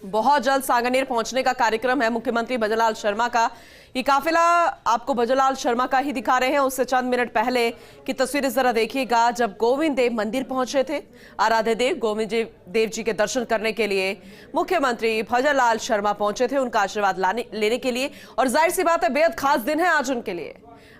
बहुत जल्द सांगानेर पहुंचने का कार्यक्रम है मुख्यमंत्री भजनलाल शर्मा का। ये काफिला आपको भजनलाल शर्मा का ही दिखा रहे हैं। उससे चंद मिनट पहले की तस्वीरें जरा देखिएगा, जब गोविंद देव मंदिर पहुंचे थे। आराध्य देव गोविंद देव जी के दर्शन करने के लिए मुख्यमंत्री भजनलाल शर्मा पहुंचे थे, उनका आशीर्वाद लेने के लिए। और जाहिर सी बात है, बेहद खास दिन है आज उनके लिए।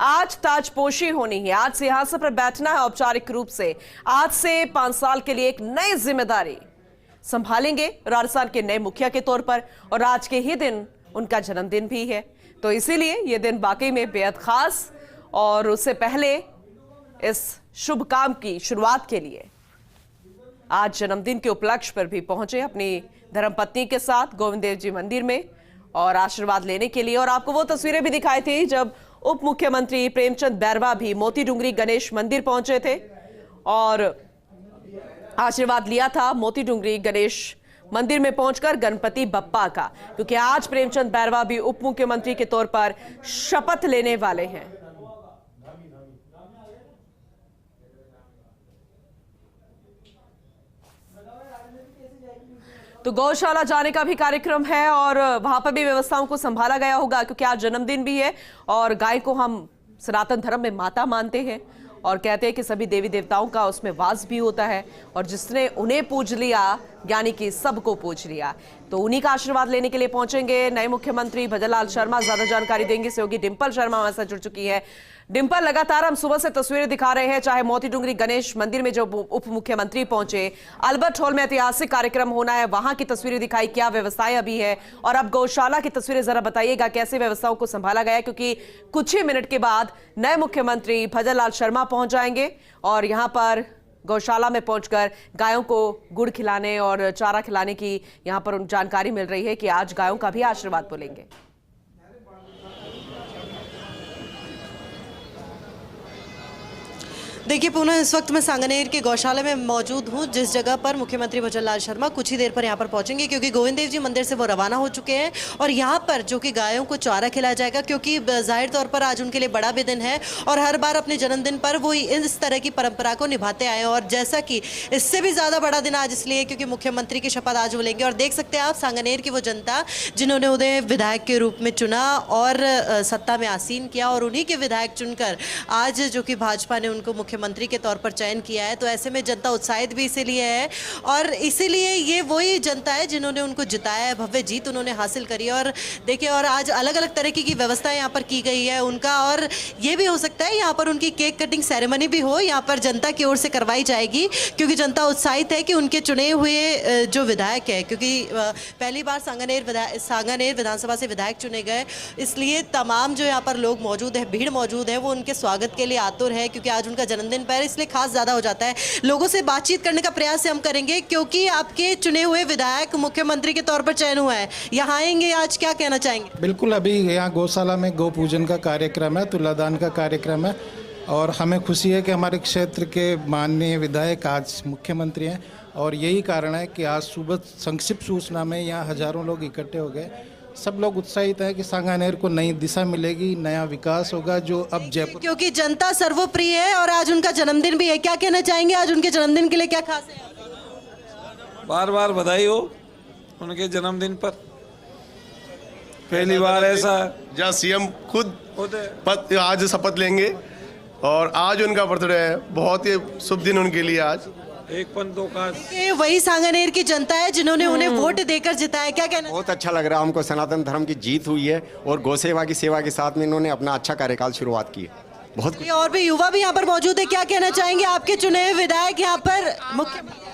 आज ताजपोशी होनी है, आज सिंहासन पर बैठना है औपचारिक रूप से। आज से 5 साल के लिए एक नई जिम्मेदारी संभालेंगे राजस्थान के नए मुखिया के तौर पर। और आज के ही दिन उनका जन्मदिन भी है, तो इसीलिए यह दिन वाकई में बेहद खास। और उससे पहले इस शुभ काम की शुरुआत के लिए आज जन्मदिन के उपलक्ष्य पर भी पहुंचे अपनी धर्मपत्नी के साथ गोविंद देव जी मंदिर में और आशीर्वाद लेने के लिए। और आपको वो तस्वीरें भी दिखाई थी जब उप मुख्यमंत्री प्रेमचंद बैरवा भी मोती डूंगरी गणेश मंदिर पहुंचे थे और आशीर्वाद लिया था मोती डूंगरी गणेश मंदिर में पहुंचकर गणपति बप्पा का, क्योंकि आज प्रेमचंद बैरवा भी उप मुख्यमंत्री के तौर पर शपथ लेने वाले हैं। तो गौशाला जाने का भी कार्यक्रम है और वहां पर भी व्यवस्थाओं को संभाला गया होगा, क्योंकि आज जन्मदिन भी है और गाय को हम सनातन धर्म में माता मानते हैं और कहते हैं कि सभी देवी देवताओं का उसमें वास भी होता है और जिसने उन्हें पूज लिया यानी कि सबको पूज लिया। तो उन्हीं का आशीर्वाद लेने के लिए पहुंचेंगे नए मुख्यमंत्री भजनलाल शर्मा। ज्यादा जानकारी देंगे सहयोगी डिंपल शर्मा हमारे साथ जुड़ चुकी है। डिंपल, लगातार हम सुबह से तस्वीरें दिखा रहे हैं, चाहे मोती डूंगरी गणेश मंदिर में जो उप मुख्यमंत्री पहुंचे, अल्बर्ट हॉल में ऐतिहासिक कार्यक्रम होना है, वहां की तस्वीरें दिखाई, क्या व्यवस्थाएं अभी है, और अब गौशाला की तस्वीरें जरा बताइएगा कैसे व्यवस्थाओं को संभाला गया, क्योंकि कुछ ही मिनट के बाद नए मुख्यमंत्री भजनलाल शर्मा पहुंच जाएंगे और यहां पर गौशाला में पहुंचकर गायों को गुड़ खिलाने और चारा खिलाने की यहां पर जानकारी मिल रही है कि आज गायों का भी आशीर्वाद बोलेंगे। देखिए पूनम, इस वक्त मैं सांगानेर के गौशाला में मौजूद हूं, जिस जगह पर मुख्यमंत्री भजनलाल शर्मा कुछ ही देर पर यहां पर पहुंचेंगे, क्योंकि गोविंद देव जी मंदिर से वो रवाना हो चुके हैं और यहां पर जो कि गायों को चारा खिलाया जाएगा, क्योंकि जाहिर तौर पर आज उनके लिए बड़ा भी दिन है और हर बार अपने जन्मदिन पर वो इस तरह की परंपरा को निभाते आए हैं। और जैसा कि इससे भी ज़्यादा बड़ा दिन आज इसलिए क्योंकि मुख्यमंत्री की शपथ आज वो लेंगे। और देख सकते हैं आप सांगानेर की वो जनता जिन्होंने उन्हें विधायक के रूप में चुना और सत्ता में आसीन किया और उन्हीं के विधायक चुनकर आज जो कि भाजपा ने उनको मुख्यमंत्री के तौर पर चयन किया है। तो ऐसे में जनता उत्साहित भी इसीलिए है और इसीलिए ये वही जनता है जिन्होंने उनको जिताया है, भव्य जीत उन्होंने हासिल करी है। और देखिए, और आज अलग अलग तरीके की व्यवस्थाएं यहाँ पर की गई है उनका, और ये भी हो सकता है यहाँ पर उनकी केक कटिंग सेरेमनी भी हो, यहाँ पर जनता की ओर से करवाई जाएगी, क्योंकि जनता उत्साहित है कि उनके चुने हुए जो विधायक है, क्योंकि पहली बार सांगानेर विधानसभा से विधायक चुने गए, इसलिए तमाम जो यहाँ पर लोग मौजूद है, भीड़ मौजूद है, वो उनके स्वागत के लिए आतुर है, क्योंकि आज उनका जन्मदिन पर इसलिए खास ज़्यादा हो जाता है। लोगों से बातचीत करने का प्रयास हम करेंगे, क्योंकि आपके चुने हुए विधायक मुख्यमंत्री के तौर पर चयन हुआ है, यहाँ आएंगे, आज क्या कहना चाहेंगे? बिल्कुल, अभी यहाँ गौशाला में गौ पूजन का कार्यक्रम है, तुलादान का कार्यक्रम है और हमें खुशी है कि हमारे क्षेत्र के माननीय विधायक आज मुख्यमंत्री हैं और यही कारण है कि आज सुबह संक्षिप्त सूचना में यहाँ हजारों लोग इकट्ठे हो गए। सब लोग उत्साहित है कि सांगानेर को नई दिशा मिलेगी, नया विकास होगा जो अब जयपुर, क्योंकि जनता सर्वप्रिय है और आज उनका जन्मदिन भी है। क्या कहना चाहेंगे, आज उनके जन्मदिन के लिए क्या खास है? बार बार बधाई हो उनके जन्मदिन पर। पहली बार ऐसा जहाँ सीएम खुद आज शपथ लेंगे और आज उनका बर्थडे है, बहुत ही शुभ दिन उनके लिए आज। एक पन दो काज। ये वही सांगानेर की जनता है जिन्होंने उन्हें वोट देकर जिताया। क्या कहना? बहुत अच्छा लग रहा है हमको, सनातन धर्म की जीत हुई है और गौसेवा की सेवा के साथ में इन्होंने अपना अच्छा कार्यकाल शुरुआत की है। बहुत और भी युवा भी यहाँ पर मौजूद है, क्या कहना चाहेंगे? आपके चुने हुए विधायक यहाँ पर मुख्य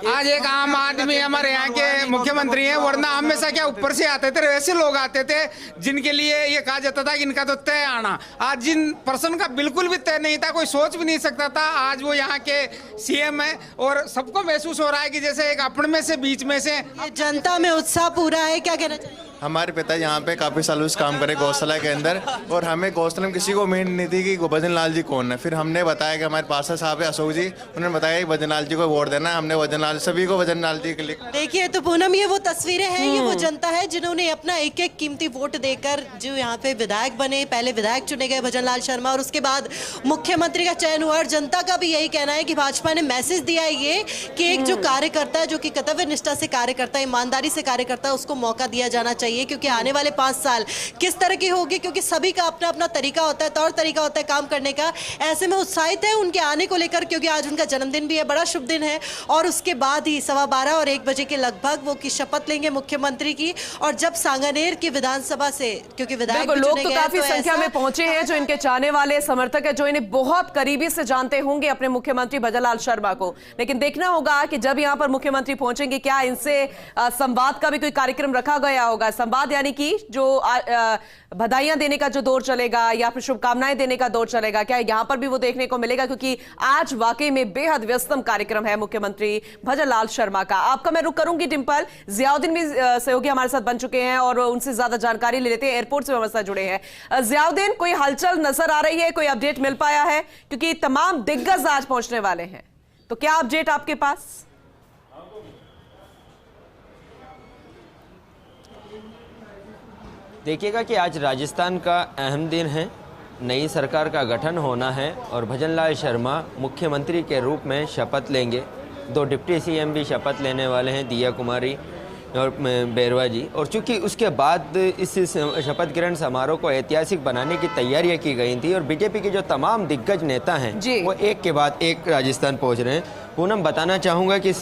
आज एक आम आदमी हमारे यहाँ के मुख्यमंत्री हैं, वरना हमेशा क्या ऊपर से आते थे, वैसे लोग आते थे जिनके लिए ये कहा जाता था कि इनका तो तय आना। आज जिन पर्सन का बिल्कुल भी तय नहीं था, कोई सोच भी नहीं सकता था, आज वो यहाँ के सीएम है और सबको महसूस हो रहा है कि जैसे एक अपने में से बीच में से जनता में उत्साह पूरा है। क्या कहना चाहिए? हमारे पिता यहाँ पे काफ़ी सालों से काम करे गौशाला के अंदर और हमें गौशाला में किसी को उम्मीद नहीं थी कि भजनलाल जी कौन है। फिर हमने बताया कि हमारे पार्षद साहब है अशोक जी, उन्होंने बताया कि भजनलाल जी को वोट देना है। हमने भजनलाल सभी को भजनलाल जी के लिए। देखिए तो पुनः पूनम, ये वो तस्वीरें हैं, ये वो जनता है जिन्होंने अपना एक एक कीमती वोट देकर जो यहाँ पे विधायक बने, पहले विधायक चुने गए भजनलाल शर्मा और उसके बाद मुख्यमंत्री का चयन हुआ। और जनता का भी यही कहना है कि भाजपा ने मैसेज दिया है ये कि एक जो कार्यकर्ता है, जो कि कर्तव्य निष्ठा से कार्य करता है, ईमानदारी से कार्य करता है, उसको मौका दिया जाना चाहिए। क्योंकि आने वाले 5 साल किस तरह के होंगे, क्योंकि सभी का अपना अपना तरीका होता है, तौर तरीका होता है काम करने का। ऐसे में उत्साहित है उनके आने को लेकर, क्योंकि आज उनका जन्मदिन भी है, बड़ा शुभ दिन है। और उसके बाद ही 12:15 और 1 बजे के लगभग वो की शपथ लेंगे मुख्यमंत्री की। और जब सांगानेर की विधानसभा से, क्योंकि विधायक भी लोग चुने तो गए, काफी संख्या में पहुंचे हैं, जो इनके चाहने वाले समर्थक है, जो इन्हें बहुत करीबी से जानते होंगे अपने मुख्यमंत्री भजनलाल शर्मा को। लेकिन देखना होगा कि जब यहां पर मुख्यमंत्री पहुंचेंगे, क्या इनसे संवाद का भी कोई कार्यक्रम रखा गया होगा। संवाद यानी कि जो बधाइयां देने का जो दौर चलेगा या फिर शुभकामनाएं देने का दौर चलेगा, क्या यहां पर भी वो देखने को मिलेगा? क्योंकि आज वाकई में बेहद व्यस्तम कार्यक्रम है मुख्यमंत्री भजनलाल शर्मा का। आपका मैं रुक करूंगी डिंपल। जियाउद्दीन भी सहयोगी हमारे साथ बन चुके हैं और उनसे ज्यादा जानकारी ले लेते हैं, एयरपोर्ट से हमारे साथ जुड़े हैं। जियाउद्दीन, कोई हलचल नजर आ रही है, कोई अपडेट मिल पाया है? क्योंकि तमाम दिग्गज आज पहुंचने वाले हैं, तो क्या अपडेट आपके पास? देखिएगा कि आज राजस्थान का अहम दिन है, नई सरकार का गठन होना है और भजनलाल शर्मा मुख्यमंत्री के रूप में शपथ लेंगे। 2 डिप्टी सीएम भी शपथ लेने वाले हैं, दिया कुमारी और बैरवा जी। और चूंकि उसके बाद इस शपथ ग्रहण समारोह को ऐतिहासिक बनाने की तैयारियां की गई थी और बीजेपी के जो तमाम दिग्गज नेता हैं वो एक के बाद एक राजस्थान पहुंच रहे हैं। पूनम, बताना चाहूँगा कि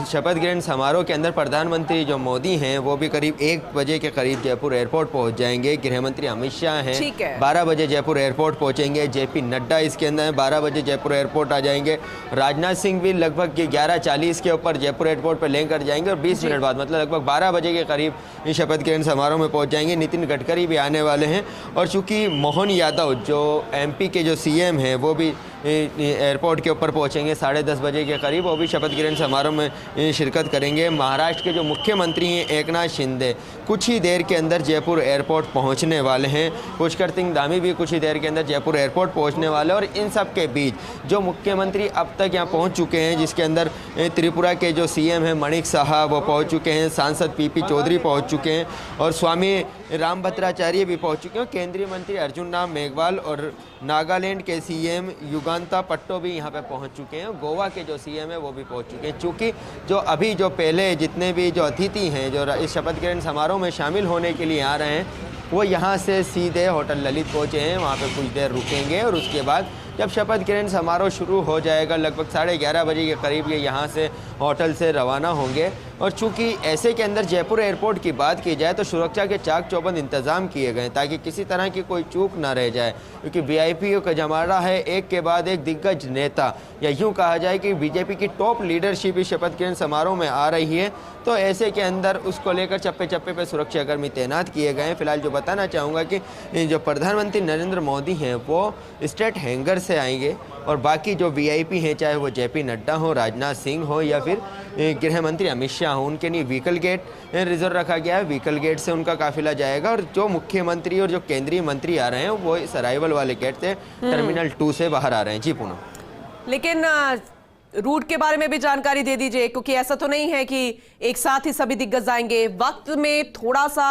शपथ ग्रहण समारोह के अंदर प्रधानमंत्री जो मोदी हैं वो भी करीब 1 बजे के करीब जयपुर एयरपोर्ट पहुंच जाएंगे। गृह मंत्री अमित शाह हैं 12 बजे जयपुर एयरपोर्ट पहुंचेंगे। जेपी नड्डा इसके अंदर 12 बजे जयपुर एयरपोर्ट आ जाएंगे। राजनाथ सिंह भी लगभग 11:40 के ऊपर जयपुर एयरपोर्ट पर लेकर जाएंगे और 20 मिनट बाद मतलब लगभग 12 बजे के करीब शपथ ग्रहण समारोह में पहुँच जाएंगे। नितिन गडकरी भी आने वाले हैं और चूँकि मोहन यादव जो MP के जो CM हैं वो भी एयरपोर्ट के ऊपर पहुंचेंगे 10:30 बजे के करीब, वो भी शपथ ग्रहण समारोह में शिरकत करेंगे। महाराष्ट्र के जो मुख्यमंत्री हैं एकनाथ शिंदे कुछ ही देर के अंदर जयपुर एयरपोर्ट पहुंचने वाले हैं। पुष्कर सिंह धामी भी कुछ ही देर के अंदर जयपुर एयरपोर्ट पहुंचने वाले हैं। और इन सब के बीच जो मुख्यमंत्री अब तक यहाँ पहुँच चुके हैं, जिसके अंदर त्रिपुरा के जो CM हैं मणिक साहा वो पहुँच चुके हैं, सांसद PP चौधरी पहुँच चुके हैं और स्वामी राम भद्राचार्य भी पहुँच चुके हैं। केंद्रीय मंत्री अर्जुन राम मेघवाल और नागालैंड के CM युगांता पट्टो भी यहाँ पे पहुँच चुके हैं। गोवा के जो CM है वो भी पहुँच चुके हैं। चूँकि जो अभी जो पहले जितने भी जो अतिथि हैं जो इस शपथ ग्रहण समारोह में शामिल होने के लिए आ रहे हैं वो यहाँ से सीधे होटल ललित पहुँचे हैं, वहाँ पे कुछ देर रुकेंगे और उसके बाद जब शपथ ग्रहण समारोह शुरू हो जाएगा लगभग 11:30 बजे के करीब ये यहाँ से होटल से रवाना होंगे। और चूंकि ऐसे के अंदर जयपुर एयरपोर्ट की बात की जाए तो सुरक्षा के चाक चौबंद इंतजाम किए गए ताकि किसी तरह की कोई चूक ना रह जाए, क्योंकि VIP का जमाना है, एक के बाद एक दिग्गज नेता या यूँ कहा जाए कि बीजेपी की टॉप लीडरशिप इस शपथ ग्रहण समारोह में आ रही है। तो ऐसे के अंदर उसको लेकर चप्पे चप्पे पर सुरक्षाकर्मी तैनात किए गए हैं। फिलहाल जो बताना चाहूँगा कि जो प्रधानमंत्री नरेंद्र मोदी हैं वो स्टेट हैंगर से आएंगे और बाकी जो VIP हैं, चाहे वो JP नड्डा हो, राजनाथ सिंह हो या फिर गृह मंत्री अमित शाह हो, उनके लिए व्हीकल गेट रिजर्व रखा गया है। व्हीकल गेट से उनका काफिला जाएगा और जो मुख्यमंत्री और जो केंद्रीय मंत्री आ रहे हैं वो इस अराइवल वाले गेट से टर्मिनल 2 से बाहर आ रहे हैं। जी पूनम, लेकिन रूट के बारे में भी जानकारी दे दीजिए, क्योंकि ऐसा तो नहीं है कि एक साथ ही सभी दिग्गज आएंगे, वक्त में थोड़ा सा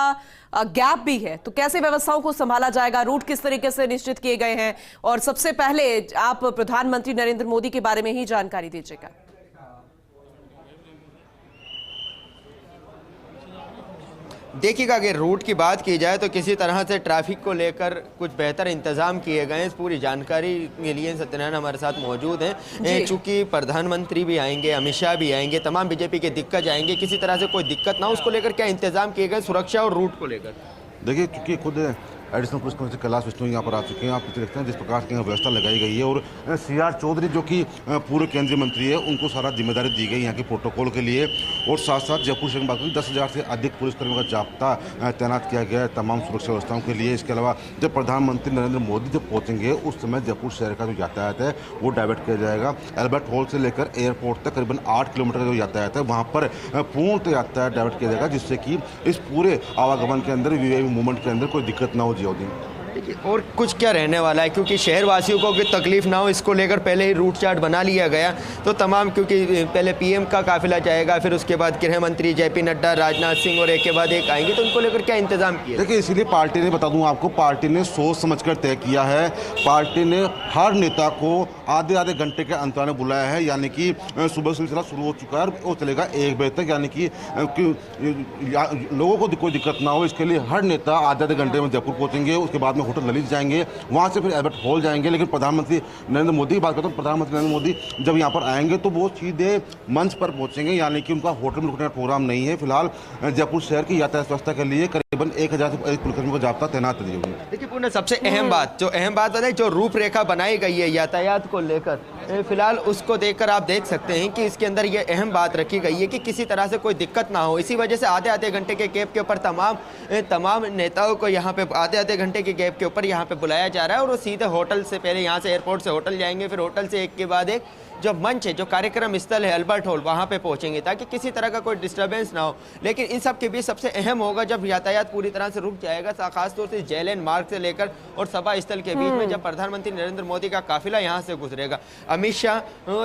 गैप भी है, तो कैसे व्यवस्थाओं को संभाला जाएगा, रूट किस तरीके से निश्चित किए गए हैं? और सबसे पहले आप प्रधानमंत्री नरेंद्र मोदी के बारे में ही जानकारी दीजिएगा। देखिएगा अगर रूट की बात की जाए तो किसी तरह से ट्रैफिक को लेकर कुछ बेहतर इंतजाम किए गए हैं। इस पूरी जानकारी के लिए सत्यनारायण हमारे साथ मौजूद हैं। चूंकि प्रधानमंत्री भी आएंगे, अमित शाह भी आएंगे, तमाम बीजेपी के दिग्गज आएंगे, किसी तरह से कोई दिक्कत ना हो उसको लेकर क्या इंतजाम किए गए सुरक्षा और रूट को लेकर? देखिए, चूँकि खुद additional police commissioner Kailash Vishnu यहाँ पर आ चुके हैं। आप पीछे देखते हैं जिस प्रकार की यहाँ व्यवस्था लगाई गई है और CR चौधरी जो कि पूर्व केंद्रीय मंत्री है उनको सारा जिम्मेदारी दी गई यहाँ के प्रोटोकॉल के लिए। और साथ साथ जयपुर शहर में बात करें 10,000 से अधिक पुलिसकर्मियों का जाब्ता तैनात किया गया है तमाम सुरक्षा व्यवस्थाओं के लिए। इसके अलावा जब प्रधानमंत्री नरेंद्र मोदी जब पहुँचेंगे उस समय जयपुर शहर का जो यातायात है वो डाइवर्ट किया जाएगा। एल्बर्ट हॉल से लेकर एयरपोर्ट तक करीबन 8 किलोमीटर का जो यातायात है वहाँ पर पूर्ण यातायात डाइवर्ट किया जाएगा, जिससे कि इस पूरे आवागमन के अंदर VIP मूवमेंट के अंदर कोई दिक्कत ना हो। जियाउद्दीन, और कुछ क्या रहने वाला है, क्योंकि शहरवासियों को कोई तकलीफ ना हो इसको लेकर पहले ही रूट चार्ट बना लिया गया। तो तमाम, क्योंकि पहले पीएम का काफिला जाएगा, फिर उसके बाद गृह मंत्री जेपी नड्डा, राजनाथ सिंह और एक के बाद एक आएंगे, तो उनको लेकर क्या इंतजाम किया? देखिए, इसीलिए पार्टी ने, बता दूं आपको, पार्टी ने सोच समझकर तय किया है। पार्टी ने हर नेता को आधे आधे घंटे के अंतराल में बुलाया है, यानी कि सुबह सिलसिला शुरू हो चुका है और चलेगा 1 बजे तक, यानी कि लोगों को कोई दिक्कत ना हो इसके लिए हर नेता आधे आधे घंटे में जयपुर पहुंचेंगे। उसके बाद में होटल ललित जाएंगे, वहां से फिर एल्बर्ट हॉल जाएंगे। लेकिन प्रधानमंत्री नरेंद्र मोदी की बात करता हूँ, प्रधानमंत्री नरेंद्र मोदी जब यहाँ पर आएंगे तो वो सीधे मंच पर पहुंचेंगे, यानी कि उनका होटल में रुकने का प्रोग्राम नहीं है। फिलहाल जयपुर शहर की यातायात व्यवस्था के लिए करीबन 1000 से अधिक पुलिसकर्मियों को जाब्ता तैनात किया गया है। देखिए पूर्ण, सबसे अहम बात है जो रूपरेखा बनाई गई है यातायात को लेकर, फिलहाल उसको देखकर आप देख सकते हैं कि इसके अंदर ये अहम बात रखी गई है कि किसी तरह से कोई दिक्कत ना हो। इसी वजह से आधे घंटे के गैप के ऊपर तमाम नेताओं को यहाँ पे आधे घंटे के गैप के ऊपर यहाँ पे बुलाया जा रहा है और वो सीधे होटल से, पहले यहाँ से एयरपोर्ट से होटल जाएंगे, फिर होटल से एक के बाद एक जो मंच है, जो कार्यक्रम स्थल है अल्बर्ट हॉल, वहाँ पे पहुँचेंगे ताकि किसी तरह का कोई डिस्टर्बेंस ना हो। लेकिन इन सब के बीच सबसे अहम होगा जब यातायात पूरी तरह से रुक जाएगा, खासतौर से जेएलएन मार्ग से लेकर और सभा स्थल के बीच में, जब प्रधानमंत्री नरेंद्र मोदी का काफिला यहाँ से गुजरेगा। अमित शाह,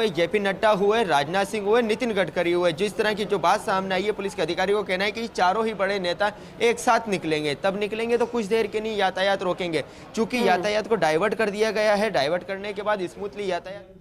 जेपी नड्डा हुए, राजनाथ सिंह हुए, नितिन गडकरी हुए, जिस तरह की जो बात सामने आई है, पुलिस के अधिकारियों को कहना है कि चारों ही बड़े नेता एक साथ निकलेंगे। तब निकलेंगे तो कुछ देर के लिए यातायात रोकेंगे, चूंकि यातायात को डाइवर्ट कर दिया गया है। डाइवर्ट करने के बाद स्मूथली यातायात